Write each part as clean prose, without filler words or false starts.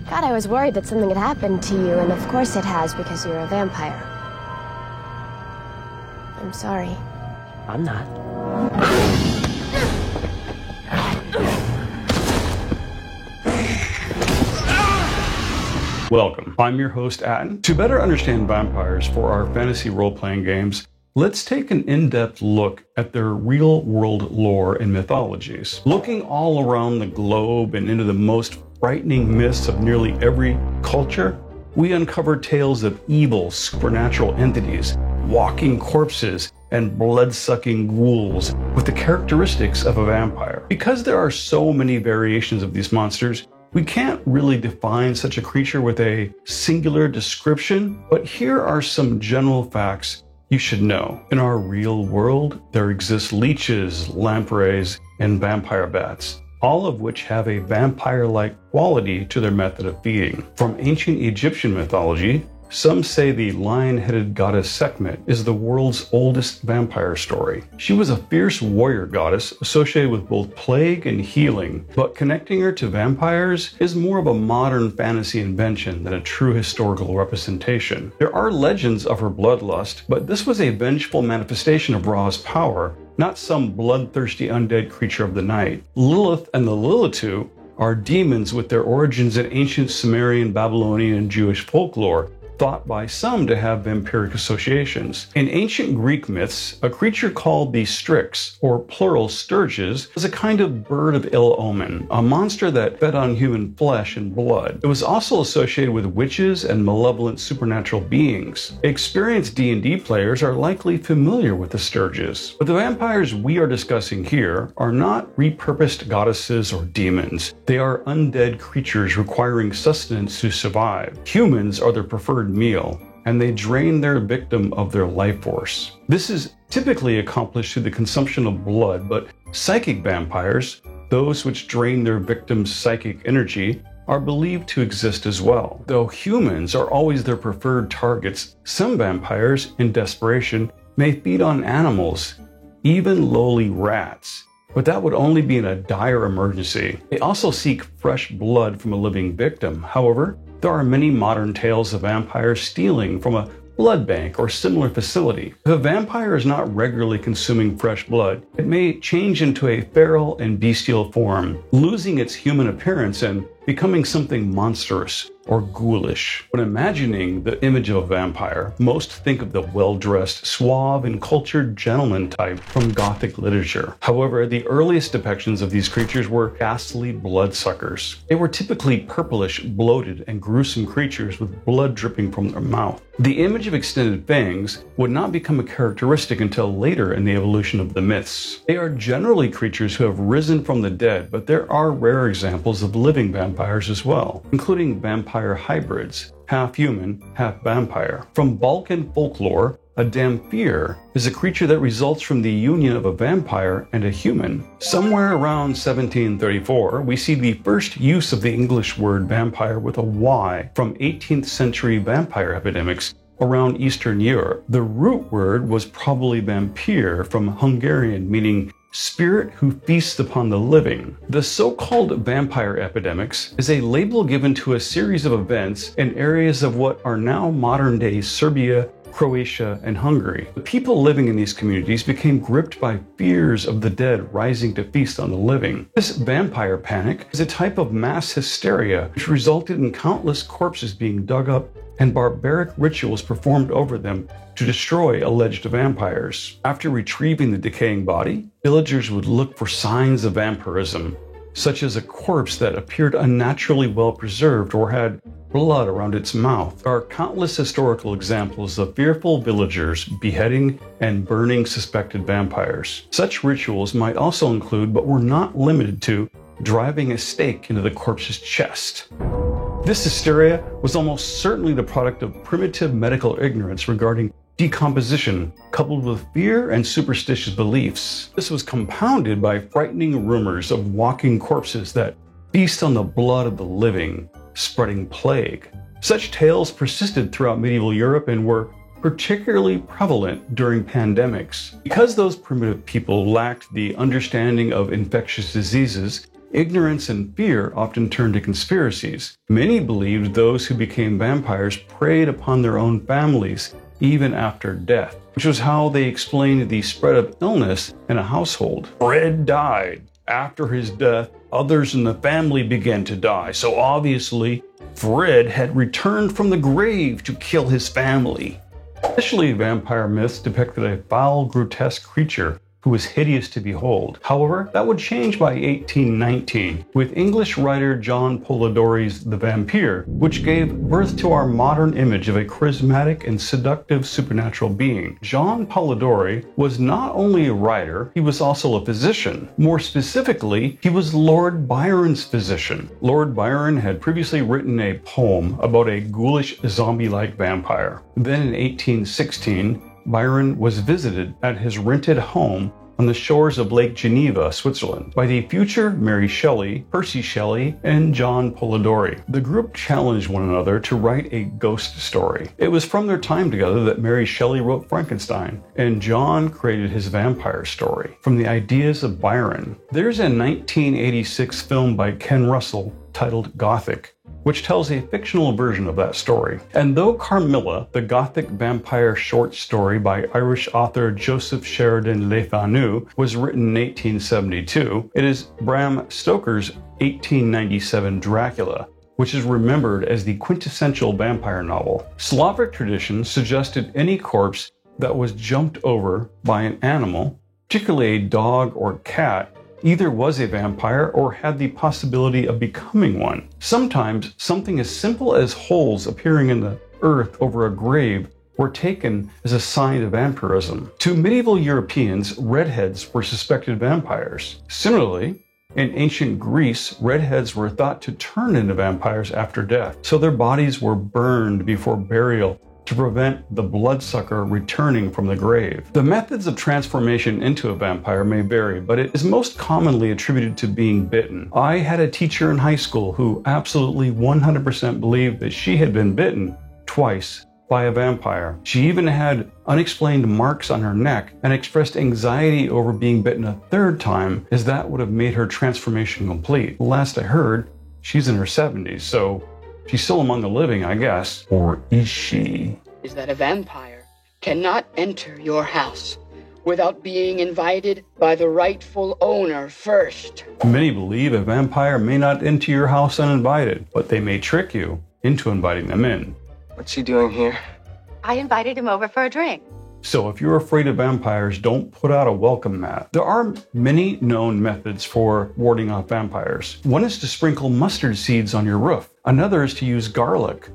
God, I was worried that something had happened to you, and of course it has because you're a vampire. I'm sorry. I'm not. Welcome, I'm your host, Atten. To better understand vampires for our fantasy role-playing games, let's take an in-depth look at their real-world lore and mythologies. Looking all around the globe and into the most frightening myths of nearly every culture, we uncover tales of evil supernatural entities, walking corpses, and blood-sucking ghouls with the characteristics of a vampire. Because there are so many variations of these monsters, we can't really define such a creature with a singular description, but here are some general facts you should know. In our real world, there exist leeches, lampreys, and vampire bats, all of which have a vampire-like quality to their method of feeding. From ancient Egyptian mythology, some say the lion-headed goddess Sekhmet is the world's oldest vampire story. She was a fierce warrior goddess associated with both plague and healing, but connecting her to vampires is more of a modern fantasy invention than a true historical representation. There are legends of her bloodlust, but this was a vengeful manifestation of Ra's power, not some bloodthirsty undead creature of the night. Lilith and the Lilitu are demons with their origins in ancient Sumerian, Babylonian, and Jewish folklore, thought by some to have vampiric associations. In ancient Greek myths, a creature called the Strix, or plural Sturges, was a kind of bird of ill omen, a monster that fed on human flesh and blood. It was also associated with witches and malevolent supernatural beings. Experienced D&D players are likely familiar with the Sturges, but the vampires we are discussing here are not repurposed goddesses or demons. They are undead creatures requiring sustenance to survive. Humans are their preferred meal, and they drain their victim of their life force. This is typically accomplished through the consumption of blood, but psychic vampires, those which drain their victim's psychic energy, are believed to exist as well. Though humans are always their preferred targets, some vampires, in desperation, may feed on animals, even lowly rats. But that would only be in a dire emergency. They also seek fresh blood from a living victim. However, there are many modern tales of vampires stealing from a blood bank or similar facility. If a vampire is not regularly consuming fresh blood, it may change into a feral and bestial form, losing its human appearance and becoming something monstrous or ghoulish. When imagining the image of a vampire, most think of the well-dressed, suave, and cultured gentleman type from Gothic literature. However, the earliest depictions of these creatures were ghastly bloodsuckers. They were typically purplish, bloated, and gruesome creatures with blood dripping from their mouth. The image of extended fangs would not become a characteristic until later in the evolution of the myths. They are generally creatures who have risen from the dead, but there are rare examples of living vampires as well, including vampire hybrids, half human, half vampire. From Balkan folklore, a Dhampir is a creature that results from the union of a vampire and a human. Somewhere around 1734, we see the first use of the English word vampire with a Y from 18th century vampire epidemics around Eastern Europe. The root word was probably vampir from Hungarian, meaning spirit who feasts upon the living. The so-called vampire epidemics is a label given to a series of events in areas of what are now modern-day Serbia, Croatia, and Hungary. The people living in these communities became gripped by fears of the dead rising to feast on the living. This vampire panic is a type of mass hysteria which resulted in countless corpses being dug up and barbaric rituals performed over them to destroy alleged vampires. After retrieving the decaying body, villagers would look for signs of vampirism, such as a corpse that appeared unnaturally well preserved or had blood around its mouth. There are countless historical examples of fearful villagers beheading and burning suspected vampires. Such rituals might also include, but were not limited to, driving a stake into the corpse's chest. This hysteria was almost certainly the product of primitive medical ignorance regarding decomposition, coupled with fear and superstitious beliefs. This was compounded by frightening rumors of walking corpses that feast on the blood of the living, spreading plague. Such tales persisted throughout medieval Europe and were particularly prevalent during pandemics. Because those primitive people lacked the understanding of infectious diseases, Ignorance and fear often turned to conspiracies. Many believed those who became vampires preyed upon their own families, even after death, which was how they explained the spread of illness in a household. Fred died. After his death, others in the family began to die, so obviously, Fred had returned from the grave to kill his family. Initially, vampire myths depicted a foul, grotesque creature who was hideous to behold. However, that would change by 1819 with English writer John Polidori's The Vampire, which gave birth to our modern image of a charismatic and seductive supernatural being. John Polidori was not only a writer, he was also a physician. More specifically, he was Lord Byron's physician. Lord Byron had previously written a poem about a ghoulish zombie-like vampire. Then in 1816, Byron was visited at his rented home on the shores of Lake Geneva, Switzerland, by the future Mary Shelley, Percy Shelley, and John Polidori. The group challenged one another to write a ghost story. It was from their time together that Mary Shelley wrote Frankenstein, and John created his vampire story from the ideas of Byron. There's a 1986 film by Ken Russell titled Gothic, which tells a fictional version of that story. And though Carmilla, the Gothic vampire short story by Irish author Joseph Sheridan Le Fanu, was written in 1872, it is Bram Stoker's 1897 Dracula, which is remembered as the quintessential vampire novel. Slavic tradition suggested any corpse that was jumped over by an animal, particularly a dog or cat, either was a vampire or had the possibility of becoming one. Sometimes something as simple as holes appearing in the earth over a grave were taken as a sign of vampirism. To medieval Europeans, redheads were suspected vampires. Similarly, in ancient Greece, redheads were thought to turn into vampires after death, so their bodies were burned before burial to prevent the bloodsucker returning from the grave. The methods of transformation into a vampire may vary, but it is most commonly attributed to being bitten. I had a teacher in high school who absolutely 100% believed that she had been bitten twice by a vampire. She even had unexplained marks on her neck and expressed anxiety over being bitten a third time, as that would have made her transformation complete. Last I heard, she's in her 70s, so she's still among the living, I guess. Or is she? Is that a vampire cannot enter your house without being invited by the rightful owner first. Many believe a vampire may not enter your house uninvited, but they may trick you into inviting them in. What's he doing here? I invited him over for a drink. So if you're afraid of vampires, don't put out a welcome mat. There are many known methods for warding off vampires. One is to sprinkle mustard seeds on your roof. Another is to use garlic.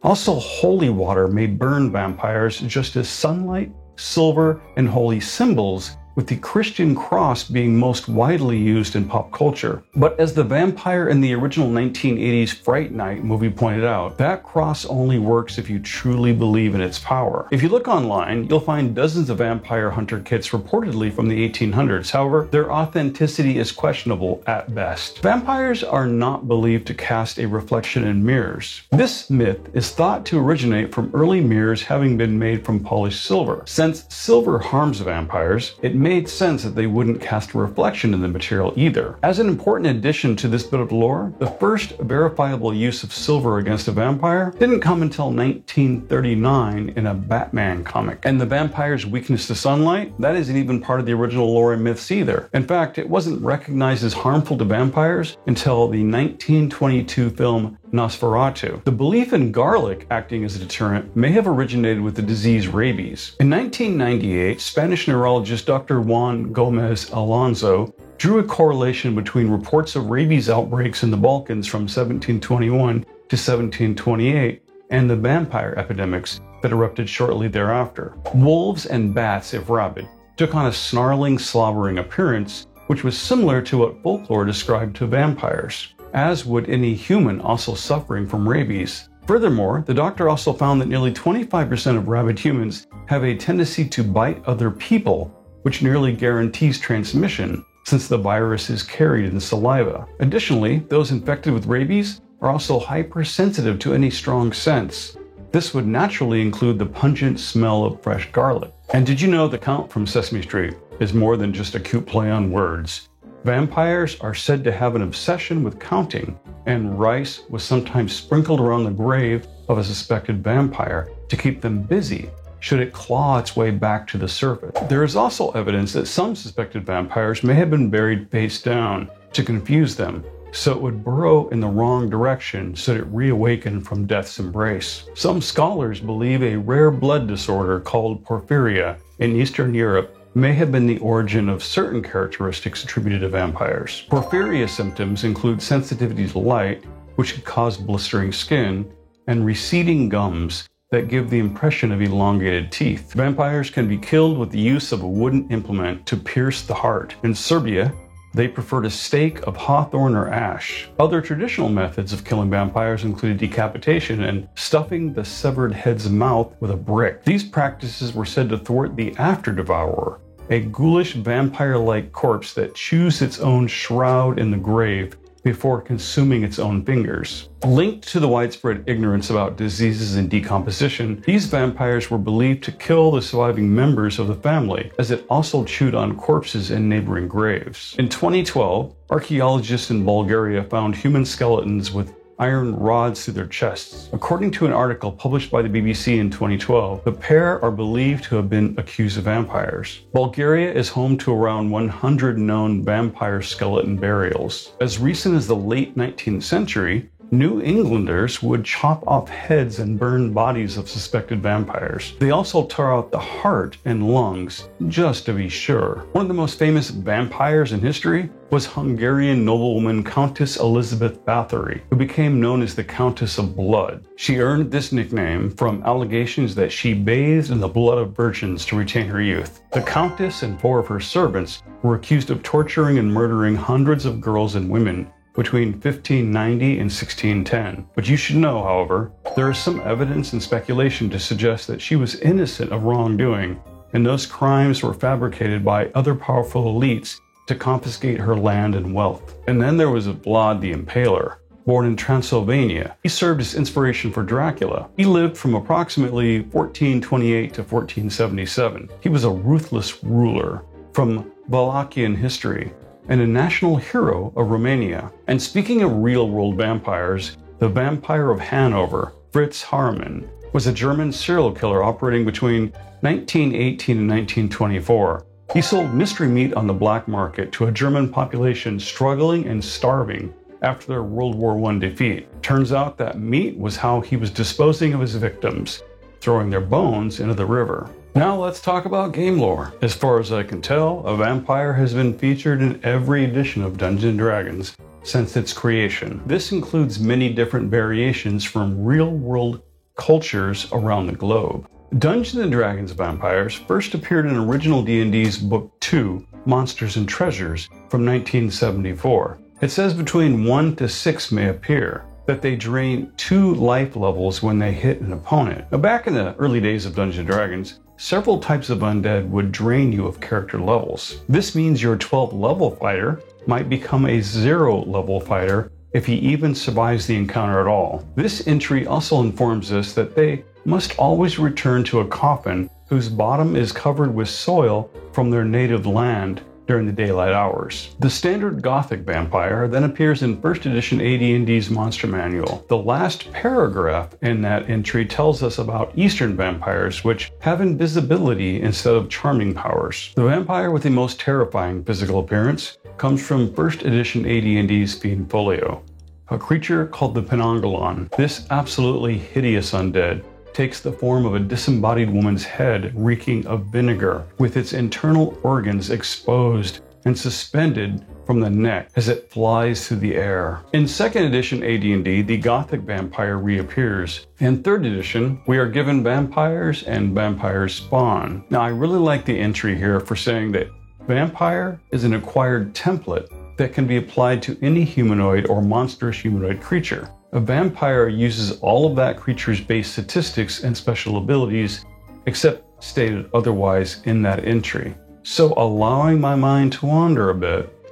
Also, holy water may burn vampires just as sunlight, silver, and holy symbols, with the Christian cross being most widely used in pop culture. But as the vampire in the original 1980s Fright Night movie pointed out, that cross only works if you truly believe in its power. If you look online, you'll find dozens of vampire hunter kits reportedly from the 1800s. However, their authenticity is questionable at best. Vampires are not believed to cast a reflection in mirrors. This myth is thought to originate from early mirrors having been made from polished silver. Since silver harms vampires, it made sense that they wouldn't cast a reflection in the material either. As an important addition to this bit of lore, the first verifiable use of silver against a vampire didn't come until 1939 in a Batman comic. And the vampire's weakness to sunlight, that isn't even part of the original lore and myths either. In fact, it wasn't recognized as harmful to vampires until the 1922 film Nosferatu. The belief in garlic acting as a deterrent may have originated with the disease rabies. In 1998, Spanish neurologist Dr. Juan Gomez Alonso drew a correlation between reports of rabies outbreaks in the Balkans from 1721 to 1728 and the vampire epidemics that erupted shortly thereafter. Wolves and bats, if rabid, took on a snarling, slobbering appearance, which was similar to what folklore described to vampires, as would any human also suffering from rabies. Furthermore, the doctor also found that nearly 25% of rabid humans have a tendency to bite other people, which nearly guarantees transmission, since the virus is carried in saliva. Additionally, those infected with rabies are also hypersensitive to any strong scents. This would naturally include the pungent smell of fresh garlic. And did you know the Count from Sesame Street is more than just a cute play on words? Vampires are said to have an obsession with counting, and rice was sometimes sprinkled around the grave of a suspected vampire to keep them busy should it claw its way back to the surface. There is also evidence that some suspected vampires may have been buried face down to confuse them, so it would burrow in the wrong direction should it reawaken from death's embrace. Some scholars believe a rare blood disorder called porphyria in Eastern Europe may have been the origin of certain characteristics attributed to vampires. Porphyria symptoms include sensitivity to light, which could cause blistering skin, and receding gums that give the impression of elongated teeth. Vampires can be killed with the use of a wooden implement to pierce the heart. In Serbia, they preferred a stake of hawthorn or ash. Other traditional methods of killing vampires included decapitation and stuffing the severed head's mouth with a brick. These practices were said to thwart the after-devourer, a ghoulish vampire-like corpse that chews its own shroud in the grave before consuming its own fingers. Linked to the widespread ignorance about diseases and decomposition, these vampires were believed to kill the surviving members of the family, as it also chewed on corpses in neighboring graves. In 2012, archaeologists in Bulgaria found human skeletons with iron rods through their chests. According to an article published by the BBC in 2012, the pair are believed to have been accused of vampires. Bulgaria is home to around 100 known vampire skeleton burials. As recent as the late 19th century, New Englanders would chop off heads and burn bodies of suspected vampires. They also tore out the heart and lungs, just to be sure. One of the most famous vampires in history was Hungarian noblewoman Countess Elizabeth Bathory, who became known as the Countess of Blood. She earned this nickname from allegations that she bathed in the blood of virgins to retain her youth. The Countess and 4 of her servants were accused of torturing and murdering hundreds of girls and women between 1590 and 1610. But you should know, however, there is some evidence and speculation to suggest that she was innocent of wrongdoing, and those crimes were fabricated by other powerful elites to confiscate her land and wealth. And then there was Vlad the Impaler, born in Transylvania. He served as inspiration for Dracula. He lived from approximately 1428 to 1477. He was a ruthless ruler from Wallachian history and a national hero of Romania. And speaking of real-world vampires, the Vampire of Hanover, Fritz Haarmann, was a German serial killer operating between 1918 and 1924. He sold mystery meat on the black market to a German population struggling and starving after their World War I defeat. Turns out that meat was how he was disposing of his victims, throwing their bones into the river. Now let's talk about game lore. As far as I can tell, a vampire has been featured in every edition of Dungeons & Dragons since its creation. This includes many different variations from real-world cultures around the globe. Dungeons & Dragons vampires first appeared in original D&D's Book 2, Monsters and Treasures, from 1974. It says between 1 to 6 may appear, that they drain 2 life levels when they hit an opponent. Now, back in the early days of Dungeons & Dragons, several types of undead would drain you of character levels. This means your 12 level fighter might become a 0 level fighter if he even survives the encounter at all. This entry also informs us that they must always return to a coffin whose bottom is covered with soil from their native land during the daylight hours. The standard Gothic vampire then appears in 1st edition AD&D's Monster Manual. The last paragraph in that entry tells us about Eastern vampires, which have invisibility instead of charming powers. The vampire with the most terrifying physical appearance comes from 1st edition AD&D's Fiend Folio, a creature called the Penanggalon. This absolutely hideous undead takes the form of a disembodied woman's head reeking of vinegar, with its internal organs exposed and suspended from the neck as it flies through the air. In 2nd edition AD&D, the Gothic vampire reappears. In 3rd edition, we are given vampires and vampires spawn. Now, I really like the entry here for saying that vampire is an acquired template that can be applied to any humanoid or monstrous humanoid creature. A vampire uses all of that creature's base statistics and special abilities, except stated otherwise in that entry. So allowing my mind to wander a bit,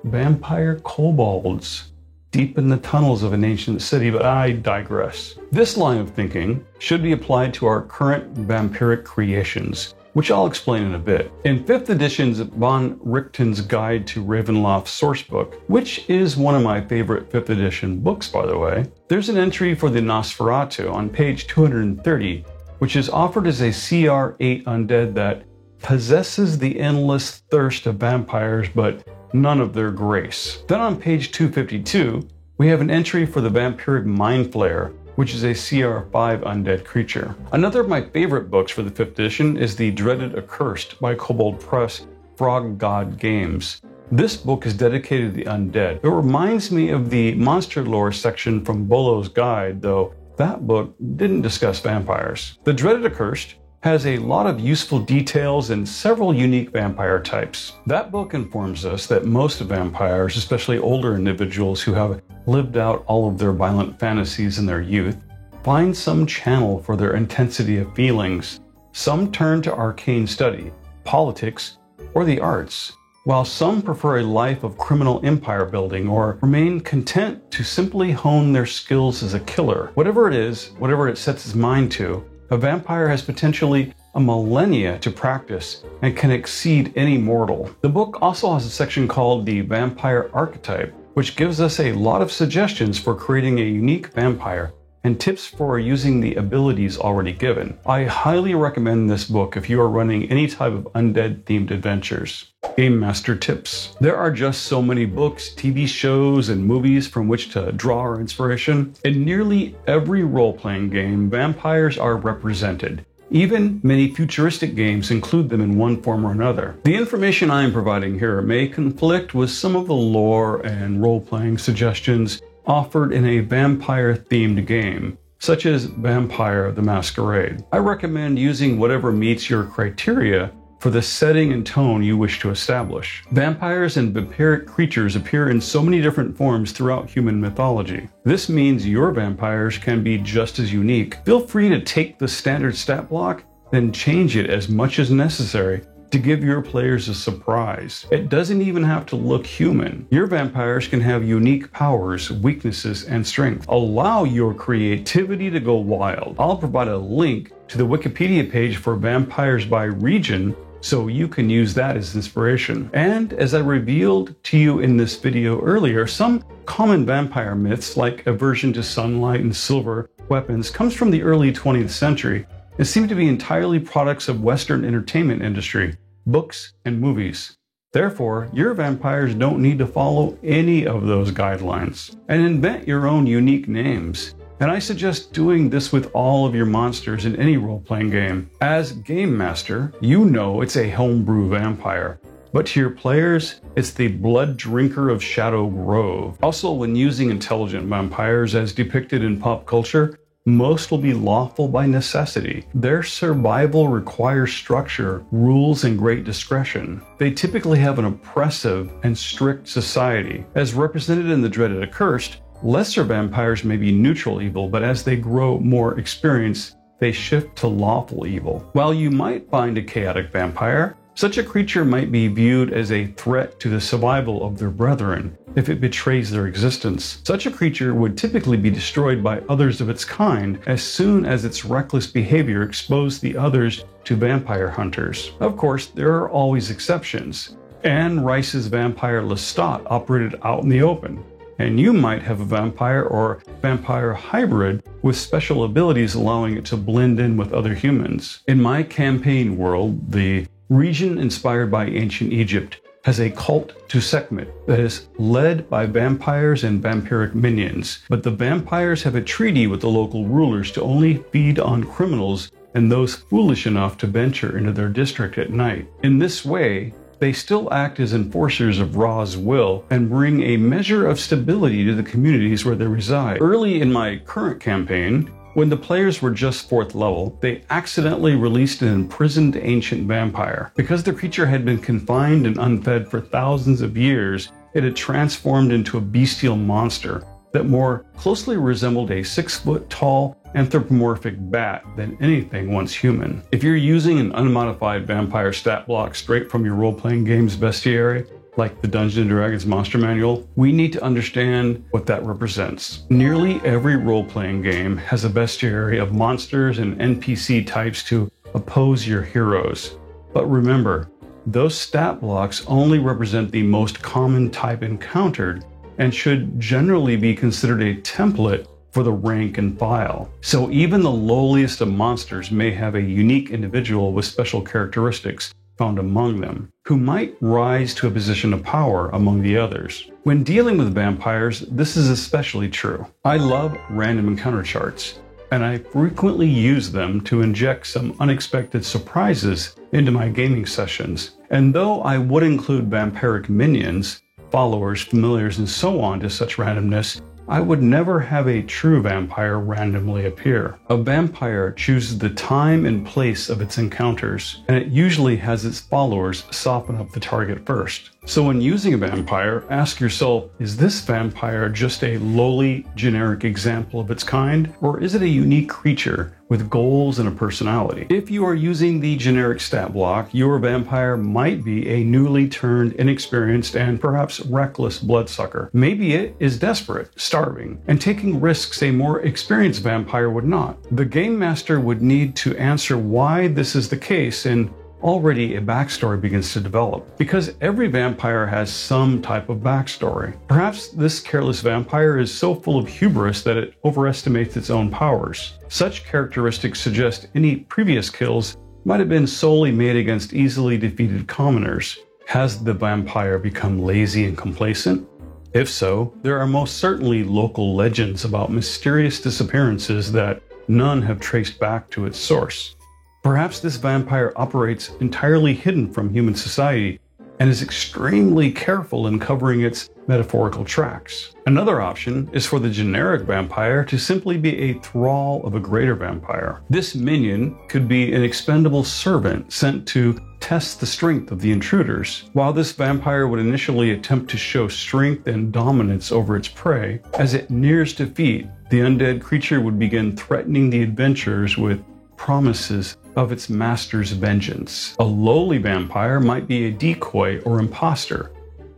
vampire kobolds deep in the tunnels of an ancient city, but I digress. This line of thinking should be applied to our current vampiric creations, which I'll explain in a bit. In 5th edition's von Richten's Guide to Ravenloft sourcebook, which is one of my favorite 5th edition books, by the way, there's an entry for the Nosferatu on page 230, which is offered as a CR8 undead that possesses the endless thirst of vampires, but none of their grace. Then on page 252, we have an entry for the vampiric Mind Flayer, which is a CR5 undead creature. Another of my favorite books for the 5th edition is The Dreaded Accursed by Kobold Press Frog God Games. This book is dedicated to the undead. It reminds me of the monster lore section from Bolo's Guide, though that book didn't discuss vampires. The Dreaded Accursed has a lot of useful details and several unique vampire types. That book informs us that most vampires, especially older individuals who have lived out all of their violent fantasies in their youth, find some channel for their intensity of feelings. Some turn to arcane study, politics, or the arts, while some prefer a life of criminal empire building or remain content to simply hone their skills as a killer. Whatever it is, whatever it sets its mind to, a vampire has potentially a millennia to practice and can exceed any mortal. The book also has a section called the Vampire Archetype, which gives us a lot of suggestions for creating a unique vampire and tips for using the abilities already given. I highly recommend this book if you are running any type of undead-themed adventures. Game Master Tips. There are just so many books, TV shows, and movies from which to draw our inspiration. In nearly every role-playing game, vampires are represented. Even many futuristic games include them in one form or another. The information I am providing here may conflict with some of the lore and role-playing suggestions offered in a vampire-themed game, such as Vampire the Masquerade. I recommend using whatever meets your criteria for the setting and tone you wish to establish. Vampires and vampiric creatures appear in so many different forms throughout human mythology. This means your vampires can be just as unique. Feel free to take the standard stat block, then change it as much as necessary to give your players a surprise. It doesn't even have to look human. Your vampires can have unique powers, weaknesses, and strength. Allow your creativity to go wild. I'll provide a link to the Wikipedia page for vampires by region so you can use that as inspiration. And as I revealed to you in this video earlier, some common vampire myths like aversion to sunlight and silver weapons comes from the early 20th century and seem to be entirely products of Western entertainment industry, books, and movies. Therefore, your vampires don't need to follow any of those guidelines and invent your own unique names. And I suggest doing this with all of your monsters in any role-playing game. As Game Master, you know it's a homebrew vampire, but to your players, it's the Blood Drinker of Shadow Grove. Also, when using intelligent vampires as depicted in pop culture, most will be lawful by necessity. Their survival requires structure, rules, and great discretion. They typically have an oppressive and strict society. As represented in the Dreaded Accursed, lesser vampires may be neutral evil, but as they grow more experienced, they shift to lawful evil. While you might find a chaotic vampire, such a creature might be viewed as a threat to the survival of their brethren if it betrays their existence. Such a creature would typically be destroyed by others of its kind as soon as its reckless behavior exposed the others to vampire hunters. Of course, there are always exceptions. Anne Rice's vampire Lestat operated out in the open, and you might have a vampire or vampire hybrid with special abilities allowing it to blend in with other humans. In my campaign world, the region inspired by ancient Egypt has a cult to Sekhmet that is led by vampires and vampiric minions, but the vampires have a treaty with the local rulers to only feed on criminals and those foolish enough to venture into their district at night. In this way, they still act as enforcers of Ra's will and bring a measure of stability to the communities where they reside. Early in my current campaign, when the players were just 4th level, they accidentally released an imprisoned ancient vampire. Because the creature had been confined and unfed for thousands of years, it had transformed into a bestial monster that more closely resembled a 6-foot-tall anthropomorphic bat than anything once human. If you're using an unmodified vampire stat block straight from your role-playing game's bestiary, like the Dungeons & Dragons Monster Manual, we need to understand what that represents. Nearly every role-playing game has a bestiary of monsters and NPC types to oppose your heroes. But remember, those stat blocks only represent the most common type encountered and should generally be considered a template for the rank and file. So even the lowliest of monsters may have a unique individual with special characteristics found among them, who might rise to a position of power among the others. When dealing with vampires, this is especially true. I love random encounter charts, and I frequently use them to inject some unexpected surprises into my gaming sessions. And though I would include vampiric minions, followers, familiars, and so on to such randomness, I would never have a true vampire randomly appear. A vampire chooses the time and place of its encounters, and it usually has its followers soften up the target first. So when using a vampire, ask yourself, is this vampire just a lowly, generic example of its kind, or is it a unique creature with goals and a personality? If you are using the generic stat block, your vampire might be a newly turned, inexperienced, and perhaps reckless bloodsucker. Maybe it is desperate, starving, and taking risks a more experienced vampire would not. The game master would need to answer why this is the case, and already a backstory begins to develop, because every vampire has some type of backstory. Perhaps this careless vampire is so full of hubris that it overestimates its own powers. Such characteristics suggest any previous kills might have been solely made against easily defeated commoners. Has the vampire become lazy and complacent? If so, there are most certainly local legends about mysterious disappearances that none have traced back to its source. Perhaps this vampire operates entirely hidden from human society and is extremely careful in covering its metaphorical tracks. Another option is for the generic vampire to simply be a thrall of a greater vampire. This minion could be an expendable servant sent to test the strength of the intruders. While this vampire would initially attempt to show strength and dominance over its prey, as it nears defeat, the undead creature would begin threatening the adventurers with promises of its master's vengeance. A lowly vampire might be a decoy or imposter.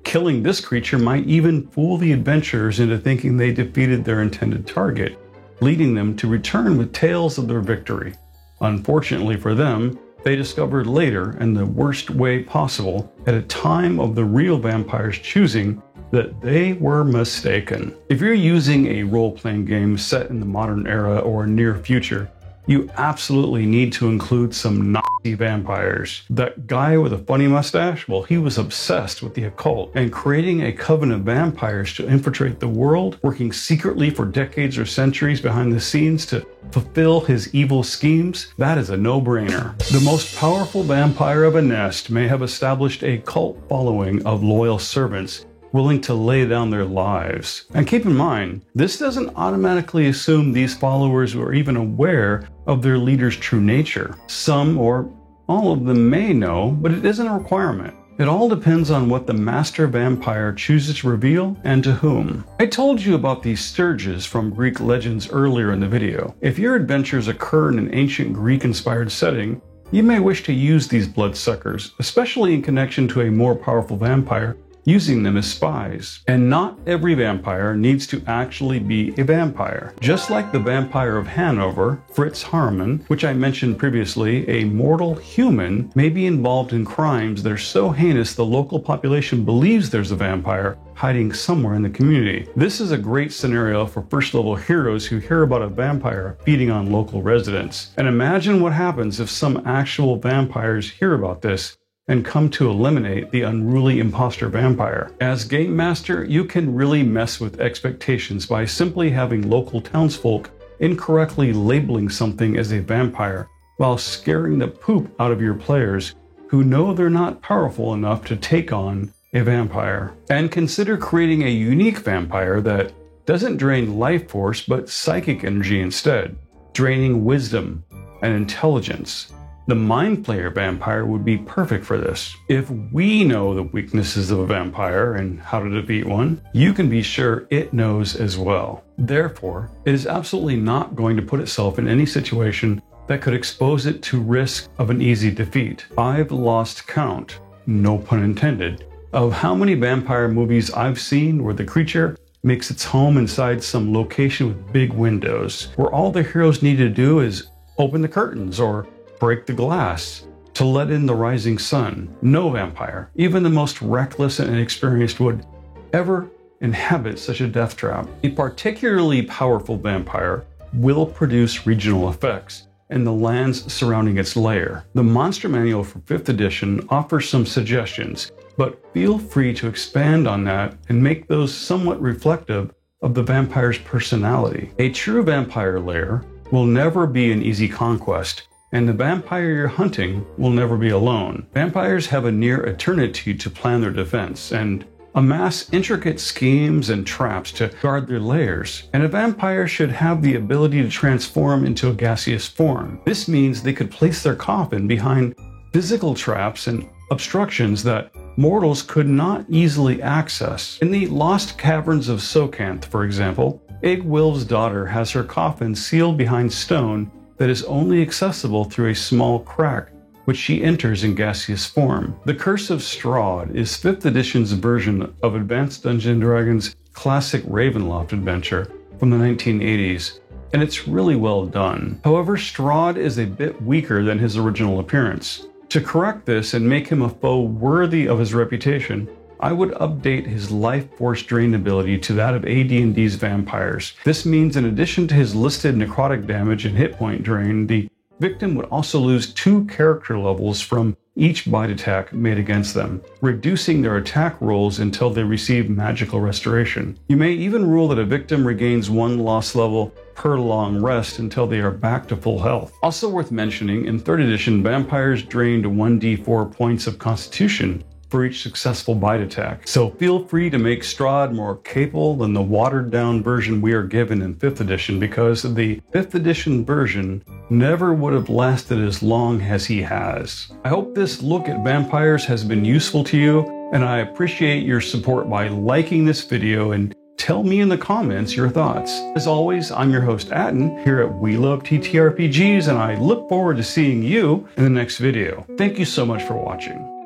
Killing this creature might even fool the adventurers into thinking they defeated their intended target, leading them to return with tales of their victory. Unfortunately for them, they discovered later, in the worst way possible, at a time of the real vampire's choosing, that they were mistaken. If you're using a role-playing game set in the modern era or near future, you absolutely need to include some Nazi vampires. That guy with a funny mustache, well, he was obsessed with the occult and creating a coven of vampires to infiltrate the world, working secretly for decades or centuries behind the scenes to fulfill his evil schemes. That is a no-brainer. The most powerful vampire of a nest may have established a cult following of loyal servants willing to lay down their lives. And keep in mind, this doesn't automatically assume these followers were even aware of their leader's true nature. Some or all of them may know, but it isn't a requirement. It all depends on what the master vampire chooses to reveal and to whom. I told you about these stirges from Greek legends earlier in the video. If your adventures occur in an ancient Greek-inspired setting, you may wish to use these bloodsuckers, especially in connection to a more powerful vampire, using them as spies. And not every vampire needs to actually be a vampire. Just like the vampire of Hanover, Fritz Harman, which I mentioned previously, a mortal human may be involved in crimes that are so heinous the local population believes there's a vampire hiding somewhere in the community. This is a great scenario for first-level heroes who hear about a vampire feeding on local residents. And imagine what happens if some actual vampires hear about this and come to eliminate the unruly imposter vampire. As Game Master, you can really mess with expectations by simply having local townsfolk incorrectly labeling something as a vampire while scaring the poop out of your players who know they're not powerful enough to take on a vampire. And consider creating a unique vampire that doesn't drain life force but psychic energy instead, draining wisdom and intelligence. The Mind Flayer vampire would be perfect for this. If we know the weaknesses of a vampire and how to defeat one, you can be sure it knows as well. Therefore, it is absolutely not going to put itself in any situation that could expose it to risk of an easy defeat. I've lost count, no pun intended, of how many vampire movies I've seen where the creature makes its home inside some location with big windows, where all the heroes need to do is open the curtains or break the glass to let in the rising sun. No vampire, even the most reckless and inexperienced, would ever inhabit such a death trap. A particularly powerful vampire will produce regional effects in the lands surrounding its lair. The Monster Manual for 5th edition offers some suggestions, but feel free to expand on that and make those somewhat reflective of the vampire's personality. A true vampire lair will never be an easy conquest, and the vampire you're hunting will never be alone. Vampires have a near eternity to plan their defense and amass intricate schemes and traps to guard their lairs, and a vampire should have the ability to transform into a gaseous form. This means they could place their coffin behind physical traps and obstructions that mortals could not easily access. In the Lost Caverns of Socanth, for example, Egwil's daughter has her coffin sealed behind stone that is only accessible through a small crack, which she enters in gaseous form. The Curse of Strahd is 5th edition's version of Advanced Dungeons & Dragons' classic Ravenloft adventure from the 1980s, and it's really well done. However, Strahd is a bit weaker than his original appearance. To correct this and make him a foe worthy of his reputation, I would update his life force drain ability to that of AD&D's vampires. This means in addition to his listed necrotic damage and hit point drain, the victim would also lose 2 character levels from each bite attack made against them, reducing their attack rolls until they receive magical restoration. You may even rule that a victim regains 1 loss level per long rest until they are back to full health. Also worth mentioning, in 3rd edition, vampires drained 1d4 points of constitution for each successful bite attack. So feel free to make Strahd more capable than the watered down version we are given in 5th edition, because the 5th edition version never would have lasted as long as he has. I hope this look at vampires has been useful to you, and I appreciate your support by liking this video and tell me in the comments your thoughts. As always, I'm your host Atten here at We Love TTRPGs, and I look forward to seeing you in the next video. Thank you so much for watching.